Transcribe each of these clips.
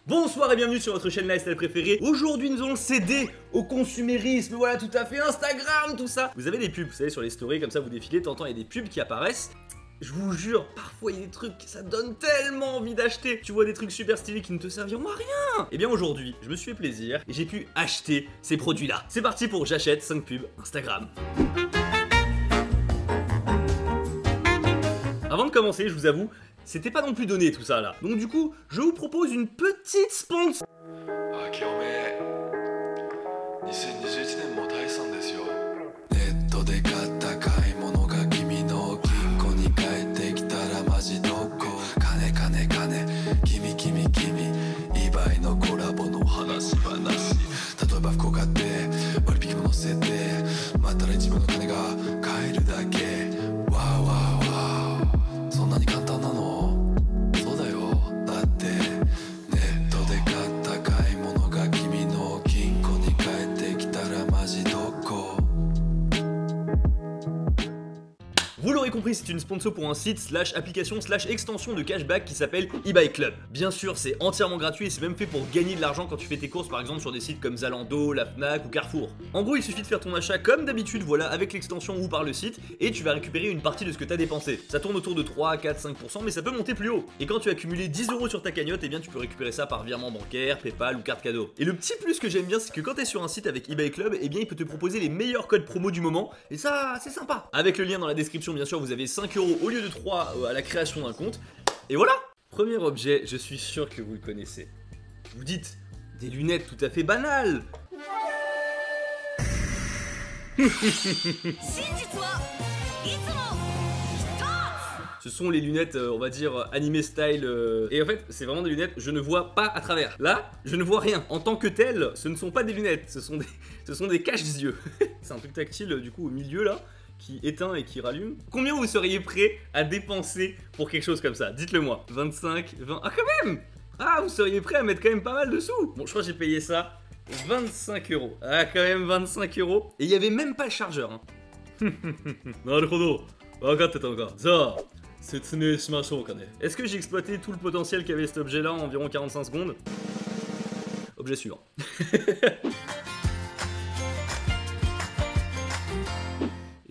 Bonsoir et bienvenue sur votre chaîne lifestyle préférée. Aujourd'hui nous allons céder au consumérisme, voilà tout à fait, Instagram, tout ça. Vous avez des pubs, vous savez, sur les stories, comme ça vous défilez, de temps en temps il y a des pubs qui apparaissent. Je vous jure, parfois il y a des trucs, ça donne tellement envie d'acheter. Tu vois des trucs super stylés qui ne te serviront à rien. Et bien aujourd'hui, je me suis fait plaisir et j'ai pu acheter ces produits-là. C'est parti pour j'achète 5 pubs Instagram. Avant de commencer, je vous avoue, c'était pas non plus donné tout ça là. Donc du coup, je vous propose une petite sponsor. Vous l'aurez compris, c'est une sponsor pour un site slash application slash extension de cashback qui s'appelle eBay Club. Bien sûr, c'est entièrement gratuit et c'est même fait pour gagner de l'argent quand tu fais tes courses par exemple sur des sites comme Zalando, la Fnac ou Carrefour. En gros, il suffit de faire ton achat comme d'habitude, voilà, avec l'extension ou par le site et tu vas récupérer une partie de ce que tu as dépensé. Ça tourne autour de 3, 4, 5%, mais ça peut monter plus haut. Et quand tu as accumulé 10 € sur ta cagnotte, eh bien tu peux récupérer ça par virement bancaire, PayPal ou carte cadeau. Et le petit plus que j'aime bien, c'est que quand tu es sur un site avec eBay Club, eh bien il peut te proposer les meilleurs codes promo du moment et ça, c'est sympa. Avec le lien dans la description, bien sûr, vous avez 5 € au lieu de 3 à la création d'un compte. Et voilà. Premier objet, je suis sûr que vous le connaissez. Vous dites, des lunettes tout à fait banales. Ce sont les lunettes, on va dire, anime style. Et en fait, c'est vraiment des lunettes, je ne vois pas à travers. Là, je ne vois rien. En tant que tel, ce ne sont pas des lunettes, ce sont des caches-yeux. C'est un truc tactile, du coup, au milieu, là, qui éteint et qui rallume. Combien vous seriez prêt à dépenser pour quelque chose comme ça? Dites-le moi. 25, 20... Ah, quand même! Ah, vous seriez prêt à mettre quand même pas mal de sous. Bon, je crois que j'ai payé ça 25 €. Ah, quand même 25 €. Et il y avait même pas le chargeur, hein. Est-ce que j'ai exploité tout le potentiel qu'avait cet objet-là en environ 45 secondes? Objet suivant.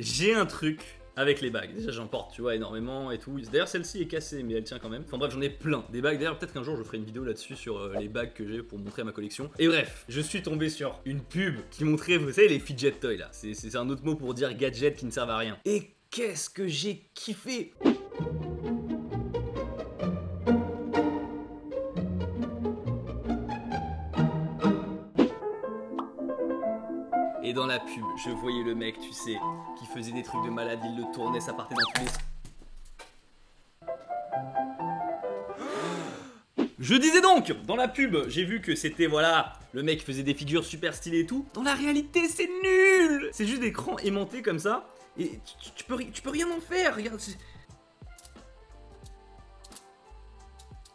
J'ai un truc avec les bagues. Déjà j'en porte, tu vois, énormément et tout. D'ailleurs celle-ci est cassée mais elle tient quand même. Enfin bref, j'en ai plein des bagues. D'ailleurs peut-être qu'un jour je ferai une vidéo là-dessus sur les bagues que j'ai pour montrer ma collection. Et bref, je suis tombé sur une pub qui montrait, vous savez, les fidget toys là. C'est un autre mot pour dire gadgets qui ne servent à rien. Et qu'est-ce que j'ai kiffé! Et dans la pub, je voyais le mec, tu sais, qui faisait des trucs de malade, il le tournait, ça partait dans tous les... Je disais donc, dans la pub, j'ai vu que c'était, voilà, le mec faisait des figures super stylées et tout. Dans la réalité, c'est nul! C'est juste des crans aimantés comme ça, et tu peux rien en faire, regarde.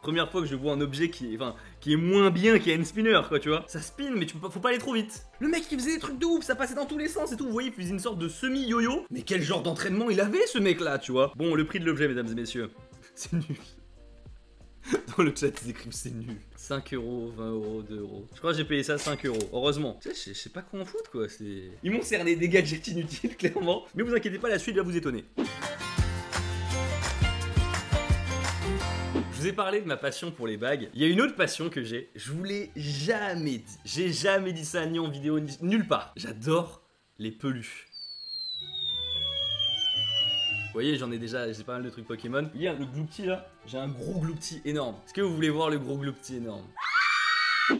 Première fois que je vois un objet qui est moins bien qu'un spinner, quoi, tu vois. Ça spin, mais faut pas aller trop vite. Le mec, il faisait des trucs de ouf, ça passait dans tous les sens et tout. Vous voyez, il faisait une sorte de semi-yo-yo. Mais quel genre d'entraînement il avait, ce mec-là, tu vois. Bon, le prix de l'objet, mesdames et messieurs, c'est nul. Dans le chat, ils écrivent c'est nul. 5 €, 20 €, 2 €. Je crois que j'ai payé ça 5 €. Heureusement. Tu sais, je sais pas quoi en foutre, quoi. Ils m'ont cerné des gadgets inutiles, clairement. Mais vous inquiétez pas, la suite va vous étonner. Je vous ai parlé de ma passion pour les bagues. Il y a une autre passion que j'ai. Je vous l'ai jamais dit. J'ai jamais dit ça ni en vidéo ni nulle part. J'adore les peluches. Vous voyez, j'en ai déjà, j'ai pas mal de trucs Pokémon. Hier, le Gloopty là, j'ai un gros Gloopty énorme. Est-ce que vous voulez voir le gros Gloopty énorme?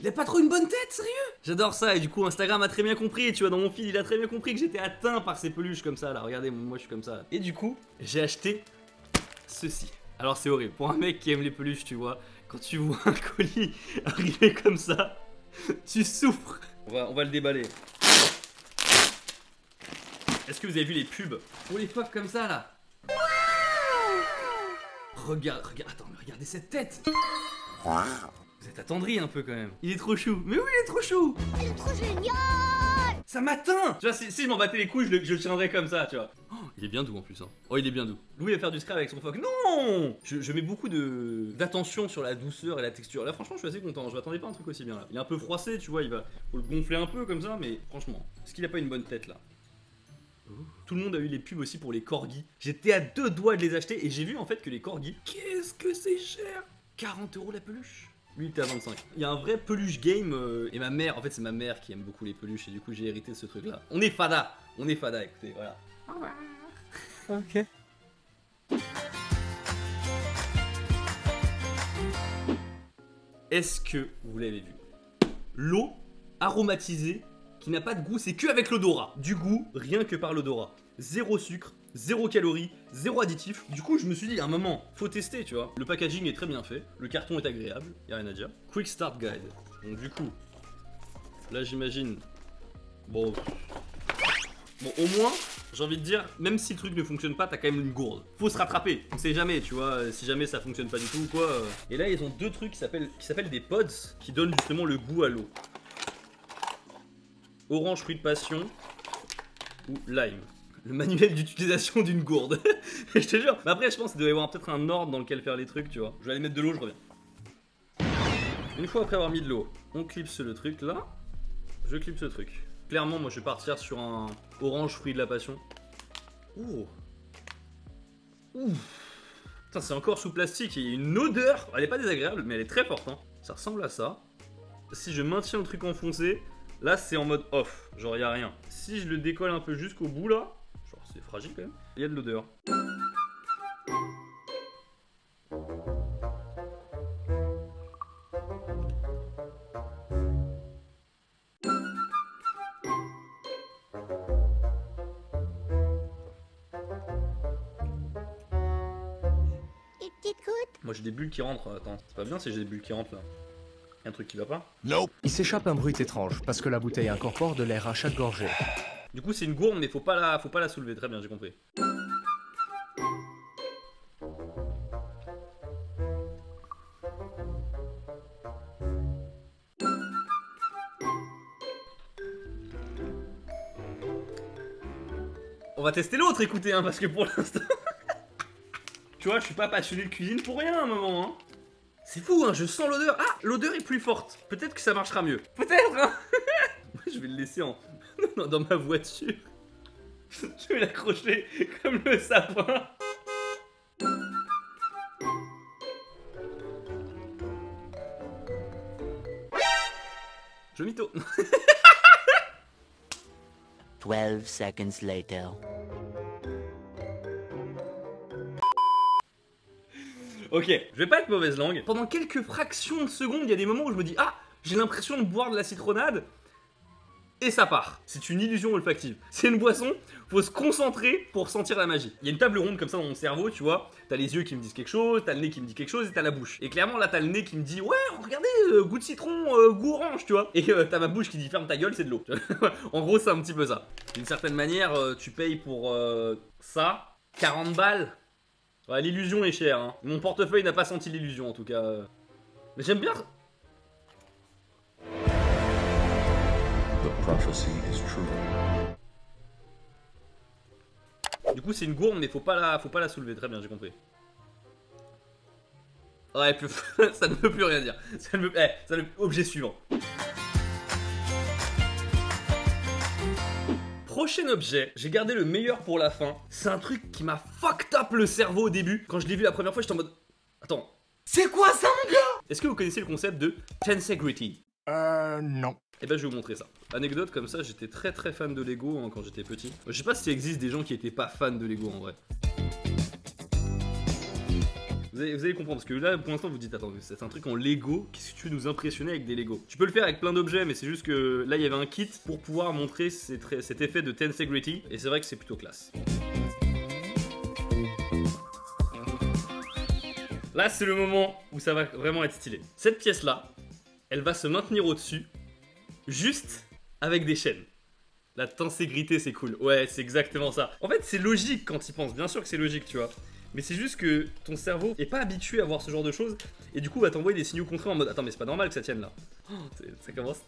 Il a pas trop une bonne tête, sérieux? J'adore ça et du coup Instagram a très bien compris, tu vois, dans mon feed il a très bien compris que j'étais atteint par ces peluches comme ça là. Regardez, moi je suis comme ça. Et du coup, j'ai acheté ceci. Alors c'est horrible, pour un mec qui aime les peluches, tu vois, quand tu vois un colis arriver comme ça, tu souffres. On va le déballer. Est-ce que vous avez vu les pubs pour les pop comme ça là? Regarde, attends, mais regardez cette tête. Vous êtes attendri un peu quand même. Il est trop chou. Mais oui, il est trop chou. Il est trop génial. Ça m'atteint. Tu vois, si je m'en battais les couilles, je le tiendrais comme ça, tu vois. Oh, Il est bien doux en plus. Hein. Oh, il est bien doux. Louis va faire du scrap avec son phoque. Non, je mets beaucoup d'attention sur la douceur et la texture. Là, franchement, je suis assez content. Je m'attendais pas à un truc aussi bien là. Il est un peu froissé, tu vois. Faut le gonfler un peu comme ça, mais franchement, est-ce qu'il a pas une bonne tête là? Tout le monde a eu les pubs aussi pour les corgis. J'étais à 2 doigts de les acheter et j'ai vu en fait que les corgis, qu'est-ce que c'est cher! 40 € la peluche. Lui il était à 25. Il y a un vrai peluche game et ma mère, en fait c'est ma mère qui aime beaucoup les peluches et du coup j'ai hérité de ce truc là. On est fada, écoutez, voilà. Au revoir. Ok. Est-ce que vous l'avez vu? L'eau aromatisée qui n'a pas de goût, c'est que avec l'odorat. Du goût, rien que par l'odorat. Zéro sucre, zéro calories, zéro additif. Du coup, je me suis dit, à un moment, faut tester, tu vois. Le packaging est très bien fait, le carton est agréable, y a rien à dire. Quick Start Guide. Donc du coup, là j'imagine... Bon, au moins, j'ai envie de dire, même si le truc ne fonctionne pas, t'as quand même une gourde. Faut se rattraper, on sait jamais, tu vois, si jamais ça fonctionne pas du tout ou quoi. Et là, ils ont 2 trucs qui s'appellent des pods, qui donnent justement le goût à l'eau. Orange fruit de passion ou lime. Le manuel d'utilisation d'une gourde. Je te jure. Mais après, je pense qu'il doit y avoir peut-être un ordre dans lequel faire les trucs, tu vois. Je vais aller mettre de l'eau, je reviens. Une fois après avoir mis de l'eau, on clipse le truc là. Je clipse le truc. Clairement, moi je vais partir sur un orange fruit de la passion. Ouh. Ouh. Putain, c'est encore sous plastique. Il y a une odeur. Elle est pas désagréable, mais elle est très forte. Hein. Ça ressemble à ça. Si je maintiens le truc enfoncé, là c'est en mode off. Genre, il n'y a rien. Si je le décolle un peu jusqu'au bout là, genre c'est fragile quand même, il y a de l'odeur. Moi j'ai des bulles qui rentrent, attends, c'est pas bien si j'ai des bulles qui rentrent là. Y'a un truc qui va pas? Nope. Il s'échappe un bruit étrange parce que la bouteille incorpore de l'air à chaque gorgée. Du coup c'est une gourde mais faut pas la soulever, très bien, j'ai compris. On va tester l'autre, écoutez, hein, parce que pour l'instant... Tu vois, je suis pas passionné de cuisine pour rien à un moment, hein. C'est fou, hein, je sens l'odeur. Ah, l'odeur est plus forte. Peut-être que ça marchera mieux. Peut-être, hein. Moi, je vais le laisser dans ma voiture. Je vais l'accrocher comme le sapin. Je mytho. 12 seconds later. Ok, je vais pas être mauvaise langue. Pendant quelques fractions de secondes, il y a des moments où je me dis ah, j'ai l'impression de boire de la citronnade. Et ça part. C'est une illusion olfactive. C'est une boisson, faut se concentrer pour sentir la magie. Il y a une table ronde comme ça dans mon cerveau, tu vois. T'as les yeux qui me disent quelque chose, t'as le nez qui me dit quelque chose et t'as la bouche. Et clairement là t'as le nez qui me dit ouais, regardez, goût de citron, goût orange, tu vois. Et t'as ma bouche qui dit ferme ta gueule, c'est de l'eau. En gros c'est un petit peu ça. D'une certaine manière, tu payes pour ça 40 balles. Ouais, l'illusion est chère, hein. Mon portefeuille n'a pas senti l'illusion en tout cas. Mais j'aime bien. Du coup c'est une gourde mais faut pas la soulever, très bien, j'ai compris. Ouais, ça ne veut plus rien dire. Objet suivant. Prochain objet, j'ai gardé le meilleur pour la fin. C'est un truc qui m'a fucked up le cerveau au début. Quand je l'ai vu la première fois, j'étais en mode... Attends, c'est quoi ça mon gars? Est-ce que vous connaissez le concept de tensegrity? Non. Et ben je vais vous montrer ça. Anecdote comme ça, j'étais très fan de Lego hein, quand j'étais petit. Je sais pas s'il existe des gens qui étaient pas fans de Lego en vrai. Vous allez comprendre, parce que là, pour l'instant, vous dites, attends, c'est un truc en Lego, qu'est-ce que tu veux nous impressionner avec des Lego? Tu peux le faire avec plein d'objets, mais c'est juste que là, il y avait un kit pour pouvoir montrer cet effet de tensegrity, et c'est vrai que c'est plutôt classe. Là, c'est le moment où ça va vraiment être stylé. Cette pièce-là, elle va se maintenir au-dessus, juste avec des chaînes. La tensegrité, c'est cool. Ouais, c'est exactement ça. En fait, c'est logique quand il pense, bien sûr que c'est logique, tu vois. Mais c'est juste que ton cerveau est pas habitué à voir ce genre de choses et du coup va t'envoyer des signaux contraires en mode attends mais c'est pas normal que ça tienne là. Oh, ça commence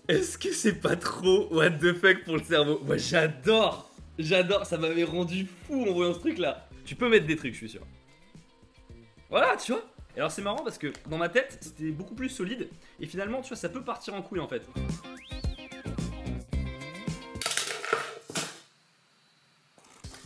bien. Est-ce que c'est pas trop what the fuck pour le cerveau? Moi j'adore. J'adore, ça m'avait rendu fou en voyant ce truc là. Tu peux mettre des trucs, je suis sûr. Voilà, tu vois. Et alors c'est marrant parce que dans ma tête, c'était beaucoup plus solide. Et finalement, tu vois, ça peut partir en couille en fait.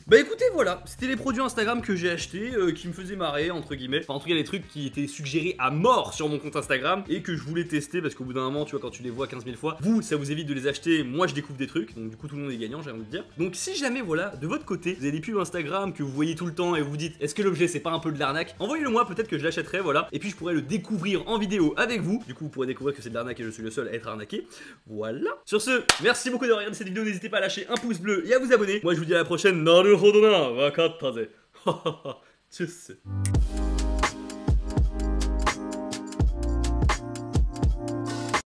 Bah écoutez, voilà, c'était les produits Instagram que j'ai achetés, qui me faisaient marrer, entre guillemets. Enfin, en tout cas, les trucs qui étaient suggérés à mort sur mon compte Instagram et que je voulais tester parce qu'au bout d'un moment, tu vois, quand tu les vois 15 000 fois, vous, ça vous évite de les acheter. Moi, je découvre des trucs, donc du coup, tout le monde est gagnant, j'ai envie de dire. Donc, si jamais, voilà, de votre côté, vous avez des pubs Instagram que vous voyez tout le temps et vous dites, est-ce que l'objet c'est pas un peu de l'arnaque? Envoyez-le moi, peut-être que je l'achèterai, voilà. Et puis, je pourrais le découvrir en vidéo avec vous. Du coup, vous pourrez découvrir que c'est de l'arnaque et je suis le seul à être arnaqué. Voilà. Sur ce, merci beaucoup d'avoir regardé cette vidéo. N'hésitez pas à lâcher un pouce bleu et à vous abonner. Moi, je vous dis à la prochaine. Naruhodona. Tchuss.